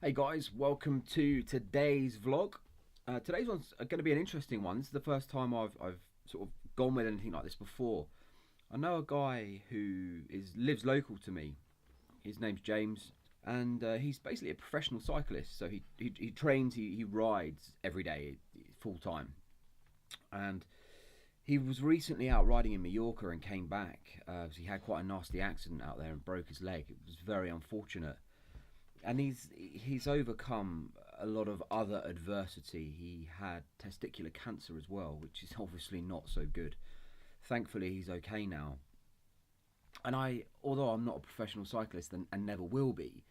Hey guys, welcome to today's vlog. Today's one's going to be an interesting one. This is the first time I've sort of gone with anything like this before. I know a guy who lives local to me. His name's James, and he's basically a professional cyclist. So he trains, he rides every day, full time. And he was recently out riding in Mallorca and came back. He had quite a nasty accident out there and broke his leg. It was very unfortunate. And he's overcome a lot of other adversity. He had testicular cancer as well, which is obviously not so good. Thankfully, he's okay now. And although I'm not a professional cyclist and never will be,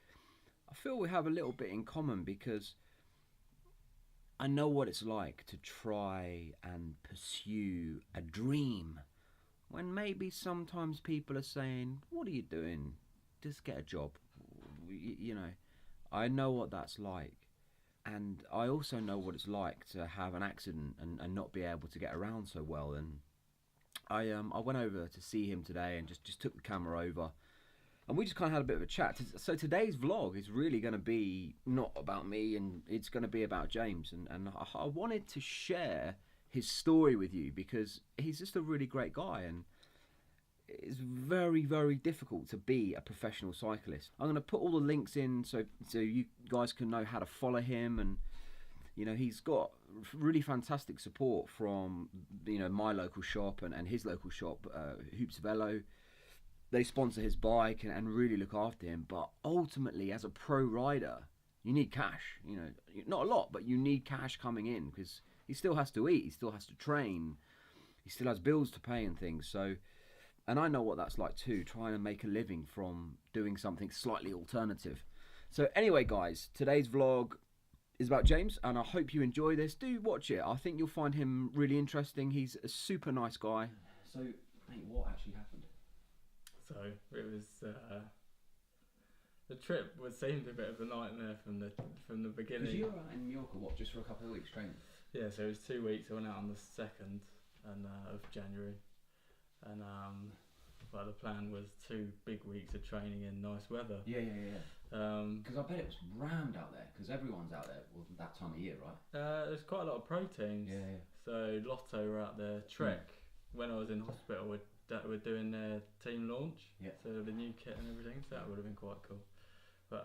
I feel we have a little bit in common because I know what it's like to try and pursue a dream when maybe sometimes people are saying, "What are you doing? Just get a job." You know, I know what that's like, and I also know what it's like to have an accident and not be able to get around so well. And I went over to see him today and just took the camera over, and we just kind of had a bit of a chat. So today's vlog is really going to be not about me, and it's going to be about James. And I wanted to share his story with you because he's just a really great guy, and it's very, very difficult to be a professional cyclist. I'm going to put all the links in so you guys can know how to follow him. And you know, he's got really fantastic support from my local shop and his local shop, Hoops Velo. They sponsor his bike and really look after him. But ultimately, as a pro rider, you need cash. You know, not a lot, but you need cash coming in because he still has to eat, he still has to train, he still has bills to pay and things. So. And I know what that's like too, trying to make a living from doing something slightly alternative. So anyway, guys, today's vlog is about James, and I hope you enjoy this. Do watch it. I think you'll find him really interesting. He's a super nice guy. So, mate, what actually happened? So it was the trip seemed a bit of a nightmare from the beginning. Because you were out in Mallorca, what, just for a couple of weeks training? Yeah, so it was 2 weeks. I went out on the 2nd of January. And well, the plan was 2 big weeks of training in nice weather. Yeah. Because I bet it was rammed out there, because everyone's out there that time of year, right? There's quite a lot of pro teams. Yeah. So Lotto were out there. Trek, when I was in hospital, were doing their team launch. Yeah. So the new kit and everything. So that would have been quite cool. But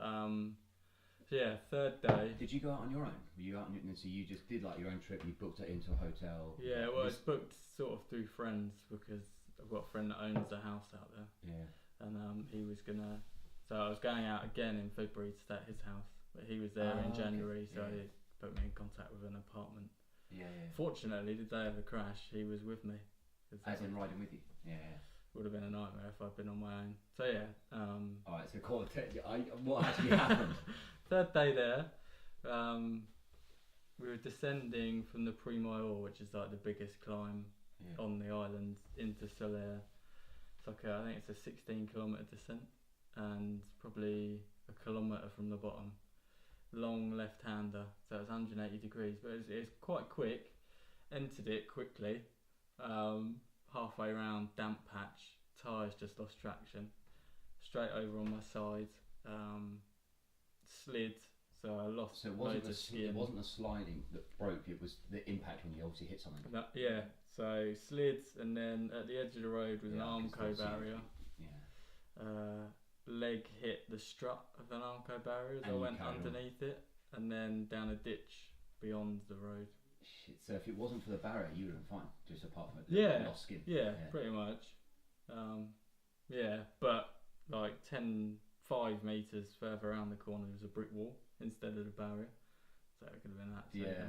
yeah, 3rd day. Did you go out on your own? Were you out so you just did like your own trip? You booked it into a hotel? Yeah, well, it's booked sort of through friends because I've got a friend that owns a house out there. Yeah. And he was gonna. So I was going out again in February to stay at his house, but he was there in January, okay. so he put me in contact with an apartment. Yeah. Fortunately, the day of the crash, he was with me. As in riding with you? Yeah. Would have been a nightmare if I'd been on my own. So yeah. Alright, so what actually happened? 3rd day there, we were descending from the Primoil, which is like the biggest climb on the island, into Surrey. It's like I think it's a 16-kilometre descent and probably a kilometre from the bottom. Long left-hander, so it's 180 degrees, but it's quite quick. Entered it quickly. Halfway around, damp patch, tyres just lost traction. Straight over on my side, slid, so I lost loads of skin. It wasn't the sliding that broke, it was the impact when you obviously hit something. Yeah, so slid, and then at the edge of the road was an Armco barrier. Leg hit the strut of an Armco barrier as I went underneath it, and then down a ditch beyond the road. Shit, so if it wasn't for the barrier, you would have been fine, just apart from lost skin. Yeah, pretty much. But like 5 metres further around the corner was a brick wall instead of the barrier, so it could have been that. Yeah.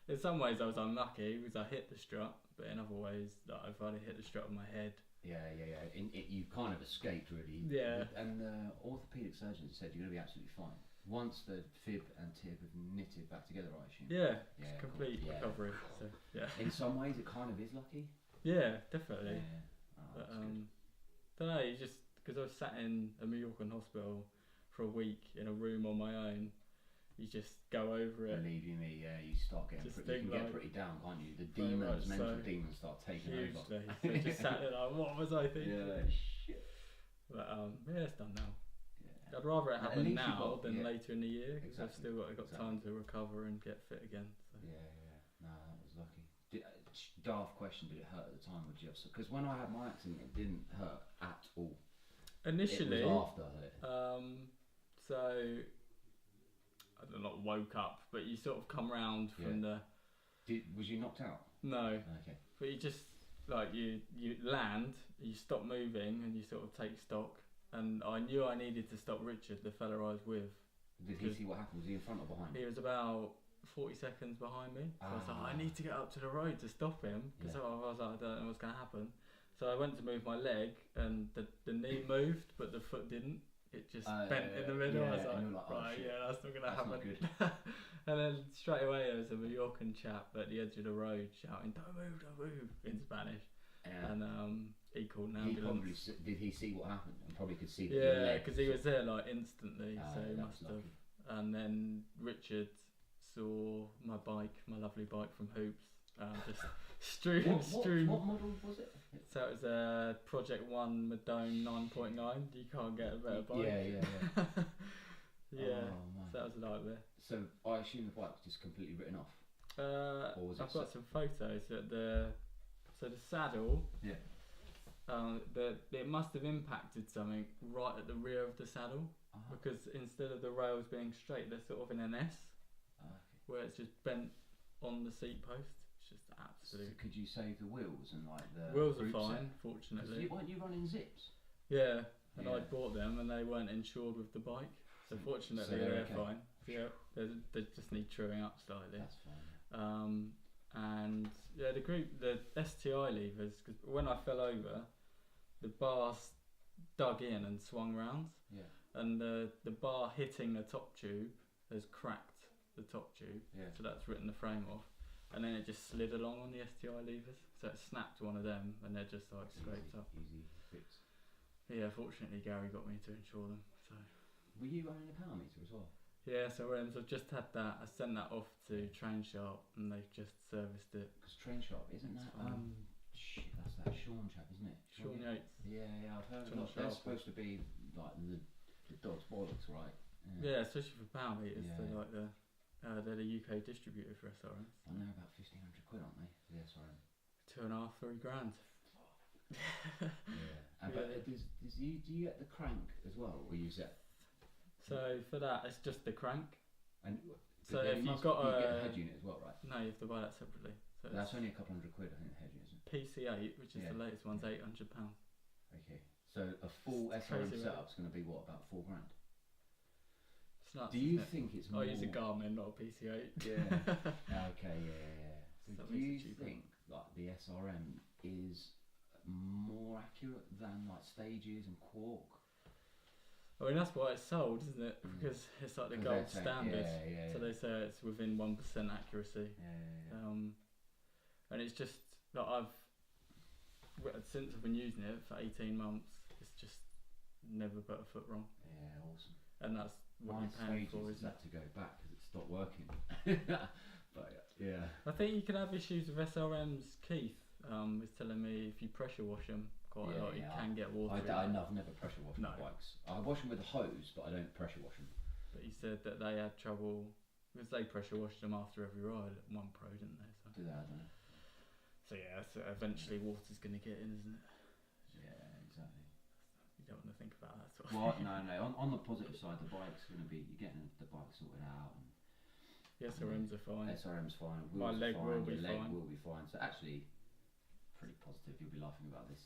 So in some ways I was unlucky because I hit the strut, but in other ways, like if I'd hit the strut on my head. Yeah. You kind of escaped really. Yeah. And the orthopaedic surgeon said you're going to be absolutely fine once the fib and tib have knitted back together, I assume. Yeah. Complete recovery. So yeah. In some ways, it kind of is lucky. Yeah, definitely. Yeah. But don't know. You just because I was sat in a Mallorcan hospital for a week in a room on my own. You just go over it. Believe you me, yeah, you start getting get pretty down, can't you? The mental demons start taking over. So I just sat there like, what was I thinking? Yeah, shit. But yeah, it's done now. Yeah. I'd rather it At happen least you now got- than yeah. later in the year, because I've Exactly. still got Exactly. time to recover and get fit again. So. Yeah. No, that was lucky. Daft question, did it hurt at the time? Would you have? Because when I had my accident, it didn't hurt at all. Initially, it was after it. So I don't know, not woke up, but you sort of come round from the. Was you knocked out? No. Okay. But you just like you land, you stop moving, and you sort of take stock. And I knew I needed to stop Richard, the fella I was with. Did he see what happened? Was he in front or behind? He was about 40 seconds behind me. So I was like, I need to get up to the road to stop him, because I was like, I don't know what's going to happen. So I went to move my leg, and the knee moved, but the foot didn't. It just bent in the middle. I was like, right, that's not going to happen. Not good. And then straight away there was a Mallorcan chap at the edge of the road shouting, don't move, in Spanish. Yeah. And he called an ambulance. Did he see what happened? And probably could see. Yeah, because he was there like instantly, so he must have. Lucky. And then Richard saw my bike, my lovely bike from Hoops, just strewn. What model was it? So it was a Project One Madone 9.9. You can't get a better bike. Yeah. Yeah. Oh, man. So that was a nightmare. So I assume the bike was just completely written off. Or was it I've got some photos that the saddle. Yeah. It must have impacted something right at the rear of the saddle, because instead of the rails being straight, they're sort of in an S, where it's just bent on the seat post. It's just absolute. So could you save the wheels and like the wheels are fine, fortunately. Weren't you running zips? Yeah, and I bought them and they weren't insured with the bike, so fortunately they're okay. Fine. Yeah, they just need truing up slightly. That's fine. And yeah, the STI levers, because when I fell over, the bar dug in and swung round. Yeah. And the bar hitting the top tube has cracked the top tube. Yeah. So that's written the frame off. And then it just slid along on the STI levers. So it snapped one of them and they're just like scraped up. Easy fix. Yeah, fortunately Gary got me to insure them. So. Were you running a power meter as well? Yeah, so I've just had that. I sent that off to Train Sharp and they've just serviced it. Because Train Sharp, isn't that that's that Sean chap, isn't it? Sean Yates. Yeah, I've heard of that. They're supposed to be like the dog's bollocks, right? Yeah, especially for power meters. They're like they're the UK distributor for SRMs. I know about 1,500 quid, aren't they? For the SRM. 2.5, 3 grand. Yeah. But do you get the crank as well, or use that? So for that, it's just the crank. And so if you've got you get a head unit as well, right? No, you have to buy that separately. So that's only a couple hundred quid, I think, the head unit, isn't it? PC8, which is the latest one's £800. Okay, so a full SRM setup's going to be what, about £4 grand? It's nuts, do you think it's more? I use a Garmin, not a PC8. Yeah. Okay, yeah. So do you think like the SRM is more accurate than like Stages and Quark? I mean, that's why it's sold, isn't it? Because it's like the gold standard. Yeah. So they say it's within 1% accuracy. Yeah. And it's just like since I've been using it for 18 months, it's just never put a foot wrong. Yeah, awesome. And that's what you're paying for, isn't it? To go back because it stopped working. But yeah. I think you can have issues with SRMs. Keith was telling me if you pressure wash them quite a lot, you can get water. I've never pressure washed my bikes. I wash them with a hose, but I don't pressure wash them. But he said that they had trouble because they pressure washed them after every ride at One Pro, didn't they? So. Do that, I don't know. So yeah, so eventually water's going to get in, isn't it? Yeah, exactly. You don't want to think about that sort of thing. No. On the positive side, the bike's going to be, you're getting the bike sorted out. And the SRMs are fine. SRM's fine. My leg will be fine. Your leg will be fine. So actually, pretty positive. You'll be laughing about this.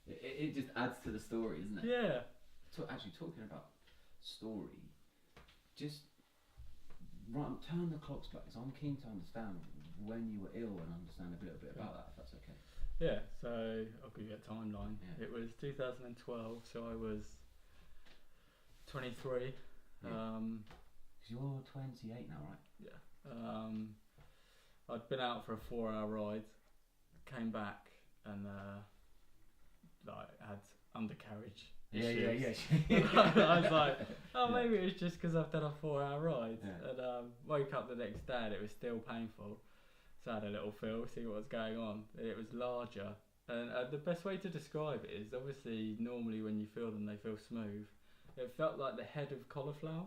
It just adds to the story, isn't it? Yeah. Actually, talking about story, just turn the clocks back. So I'm keen to understand when you were ill and understand a little bit about that, if that's okay. Yeah, so I'll give you a timeline. Yeah. It was 2012, so I was 23. Yeah. You're 28 now, right? Yeah. I'd been out for a 4-hour ride, came back and had undercarriage issues. Yeah. I was like, maybe it was just because I've done a 4-hour ride. Yeah. And woke up the next day and it was still painful. So I had a little feel, see what was going on. It was larger. And the best way to describe it is obviously normally when you feel them they feel smooth. It felt like the head of cauliflower,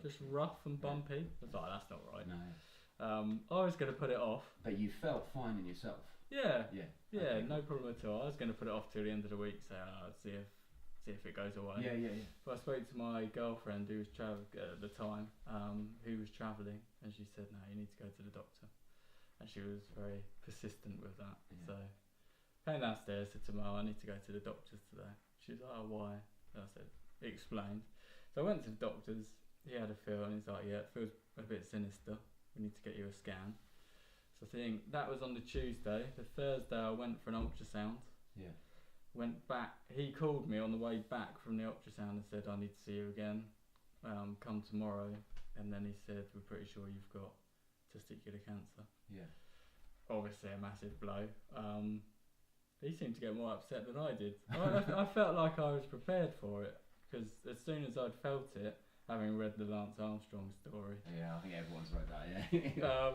just rough and bumpy. I was like, that's not right. No. I was going to put it off. But you felt fine in yourself. Yeah. Yeah. Yeah, Okay. no problem at all. I was going to put it off till the end of the week, so see if it goes away. Yeah. But I spoke to my girlfriend who was at the time, who was travelling, and she said, no, you need to go to the doctor. And she was very persistent with that. Yeah. So came downstairs, said to Mo, I need to go to the doctor's today. She was like, oh, why? And I said, explained. So I went to the doctor's, he had a feel, and he's like, yeah, it feels a bit sinister. We need to get you a scan. So I think that was on the Tuesday. The Thursday I went for an ultrasound. Yeah. Went back. He called me on the way back from the ultrasound and said, I need to see you again. Come tomorrow. And then he said, we're pretty sure you've got testicular cancer. Yeah. Obviously a massive blow. He seemed to get more upset than I did. I felt like I was prepared for it, because as soon as I'd felt it, having read the Lance Armstrong story. Yeah, I think everyone's read that, yeah.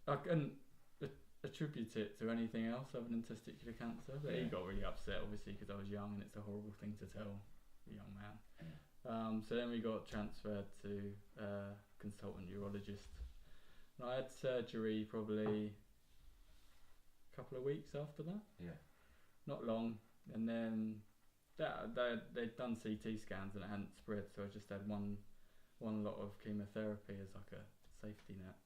I couldn't attribute it to anything else other than testicular cancer, but he got really upset, obviously, because I was young and it's a horrible thing to tell a young man. Yeah. So then we got transferred to a consultant urologist. And I had surgery probably a couple of weeks after that. Yeah. Not long. And then they'd done CT scans and it hadn't spread, so I just had one lot of chemotherapy as like a safety net.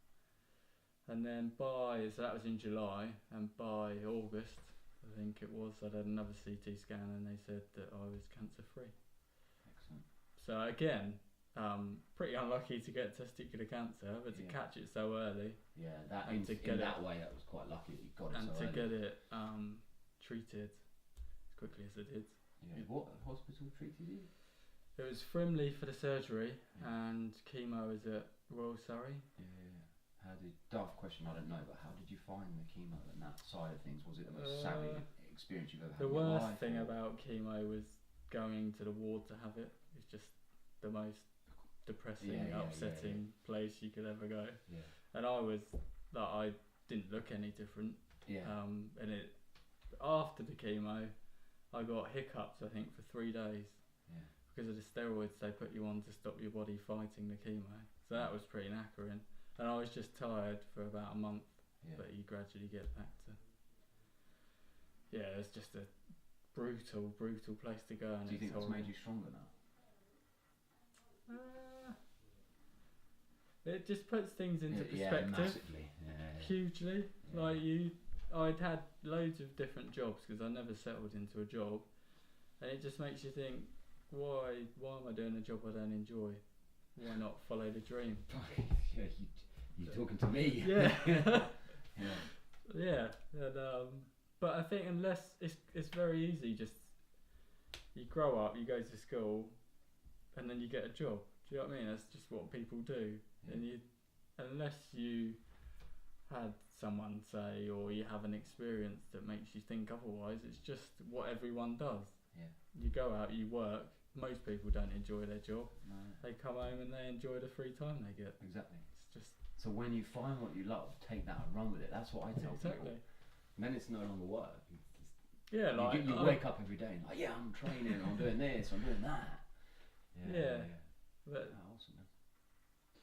And then so that was in July, and by August, I think it was, I'd had another CT scan and they said that I was cancer free. Excellent. So again, pretty unlucky to get testicular cancer, but to catch it so early. Yeah, that and in that way, that was quite lucky that you got it and so to early. get it treated as quickly as I did. Yeah. What hospital treated you? It was Frimley for the surgery, and chemo is at Royal Surrey. Yeah. Daft question, I don't know, but how did you find the chemo and that side of things? Was it the most savvy experience you've ever had? The in your worst life, thing or? about chemo was going to the ward to have it. It's just the most depressing, upsetting place you could ever go. Yeah. And I didn't look any different. Yeah. And after the chemo, I got hiccups, I think, for 3 days. Yeah. Because of the steroids they put you on to stop your body fighting the chemo. So that was pretty knackering. And I was just tired for about a month, but you gradually get back to... Yeah, it's just a brutal place to go. And do you think that's made you stronger now? It just puts things into perspective. Yeah, massively. Yeah. Hugely. Yeah. Like I'd had loads of different jobs because I never settled into a job, and it just makes you think, why am I doing a job I don't enjoy? Why not follow the dream? Yeah, you're talking to me. Yeah. Yeah. Yeah. And, but I think unless it's very easy, just you grow up, you go to school, and then you get a job. Do you know what I mean? That's just what people do. Yeah. And unless you had someone say, or you have an experience that makes you think otherwise, it's just what everyone does. Yeah. You go out, you work. Most people don't enjoy their job. No. They come home and they enjoy the free time they get. Exactly. It's just... So when you find what you love, take that and run with it. That's what I tell Exactly. people. And then it's no longer work. Yeah, like you wake up every day and like, yeah, I'm training, I'm doing this, I'm doing that. Yeah. But awesome. Man.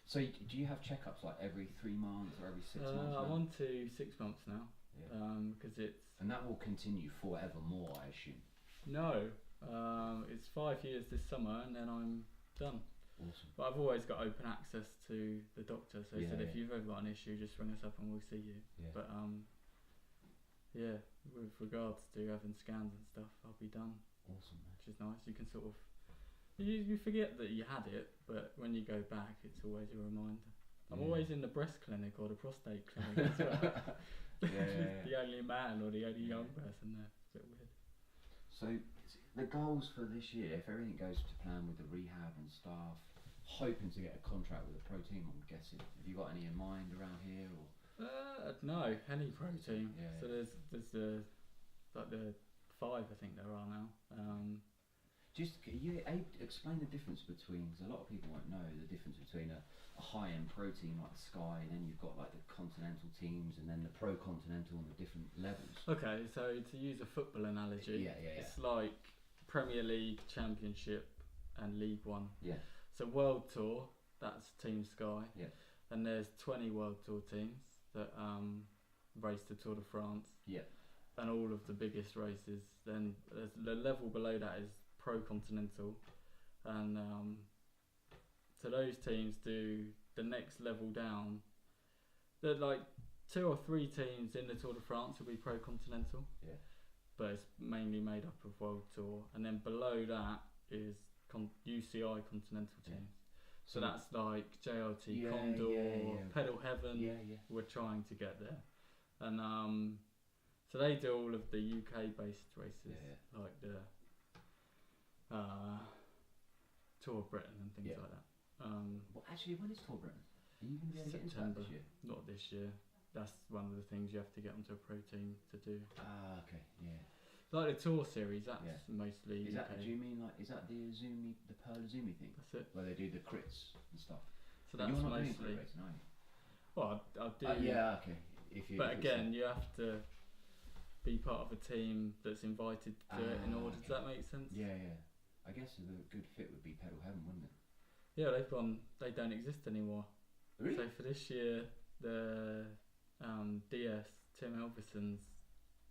So do you have checkups like every 3 months or every 6 months? I'm on to 6 months now. Yeah. Because it's... And that will continue forevermore, I assume. No. It's 5 years this summer and then I'm done. Awesome. But I've always got open access to the doctor, so he said if you've ever got an issue, just ring us up and we'll see you. Yeah. But yeah, with regards to having scans and stuff, I'll be done. Awesome, man. Which is nice. You can sort of you forget that you had it, but when you go back, it's always a reminder. I'm always in the breast clinic or the prostate clinic as well. The only man or the only young person there. It's a bit weird. So the goals for this year, if everything goes to plan with the rehab and stuff, hoping to get a contract with a pro team, I'm guessing. Have you got any in mind around here? Or? No, any pro team. Yeah, so there's the 5 I think there are now. Just you explain the difference between, because a lot of people won't know the difference between a high-end pro team like Sky, and then you've got like the continental teams, and then the pro continental and the different levels. Okay, so to use a football analogy, Yeah. it's like Premier League, Championship, and League One. Yeah. So World Tour, that's Team Sky. Yeah. And there's 20 World Tour teams that race the Tour de France. Yeah. And all of the biggest races. Then there's the level below that is Pro Continental, and so those teams do the next level down. They're like 2 or 3 teams in the Tour de France will be Pro Continental. Yeah. But it's mainly made up of World Tour, and then below that is UCI Continental teams. So that's like JLT, Condor, Pedal Heaven. We're trying to get there, and so they do all of the UK based races, like the Tour of Britain and things like that. Well, actually, when is Tour Britain? Are you going to be able to get into that September. this year? Not this year. That's one of the things you have to get onto a pro team to do. Ah, okay, yeah. Like the Tour series, that's mostly Is UK. that? Do you mean like? Is that the Azumi, the Pearl Azumi thing? That's it. Where they do the crits and stuff. So that's you're not doing mostly. crit racing, are you? Well, I do. Yeah, okay. If you. But again, you have to be part of a team that's invited to do it in order. Does that make sense? Yeah. I guess a good fit would be Pedal Heaven, wouldn't it? Yeah, they don't exist anymore. Really? So for this year, the DS Tim Elvison's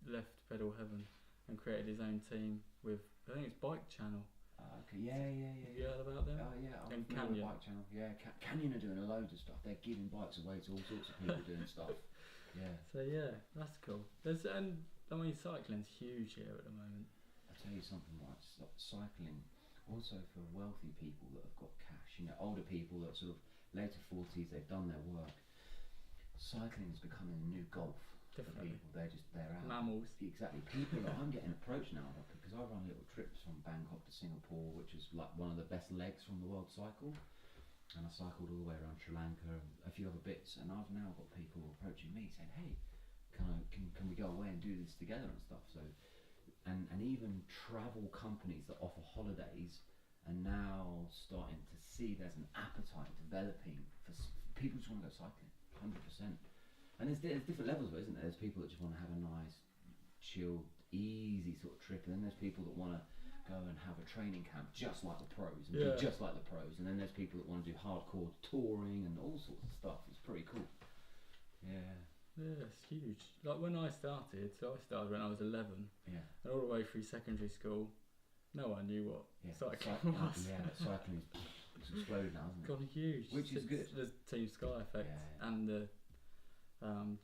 left Pedal Heaven and created his own team with, I think it's Bike Channel. Okay. Yeah. Have you heard about them? Oh yeah. And I'm Canyon. Bike Channel. Yeah. Canyon are doing a load of stuff. They're giving bikes away to all sorts of people doing stuff. Yeah. So yeah, that's cool. Cycling's huge here at the moment. I'll tell you something, like cycling, also for wealthy people that have got cash, older people that sort of later 40s, they've done their work. Cycling is becoming the new golf for Definitely. people. They're out. Mammals. Exactly. People, I'm getting approached now because I run little trips from Bangkok to Singapore, which is like one of the best legs from the world cycle. And I cycled all the way around Sri Lanka and a few other bits, and I've now got people approaching me saying, "Hey, can we go away and do this together and stuff?" So, and even travel companies that offer holidays are now starting to see there's an appetite developing for people who just want to go cycling, 100%. And there's different levels of it, isn't there? There's people that just want to have a nice, chilled, easy sort of trip, and then there's people that want to go and have a training camp just like the pros and be just like the pros, and then there's people that want to do hardcore touring and all sorts of stuff. It's pretty cool. Yeah, it's huge. Like when I started when I was 11, and all the way through secondary school, no one knew what cycling was. Cycling's exploded now, hasn't it? Gone huge. Which is good. There's Team Sky effect and the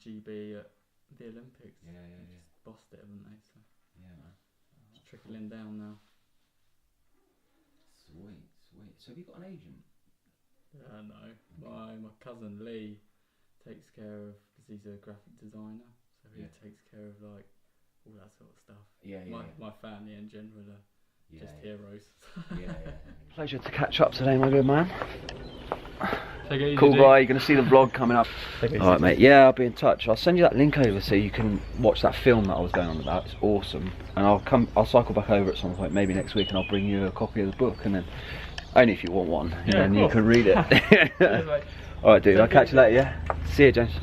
GB at the Olympics. Just bossed it, haven't they? So man. It's trickling down now. Sweet. So have you got an agent? No. My cousin Lee takes care of, because he's a graphic designer, so he takes care of like all that sort of stuff. My family in general are just heroes. Pleasure to catch up today, my good man. Cool guy, you're going to see the vlog coming up. Alright mate, yeah, I'll be in touch. I'll send you that link over so you can watch that film that I was going on about. It's awesome. And I'll cycle back over at some point, maybe next week, and I'll bring you a copy of the book, and then only if you want one, and then you can read it. Alright dude, I'll catch you later, yeah? See you, James.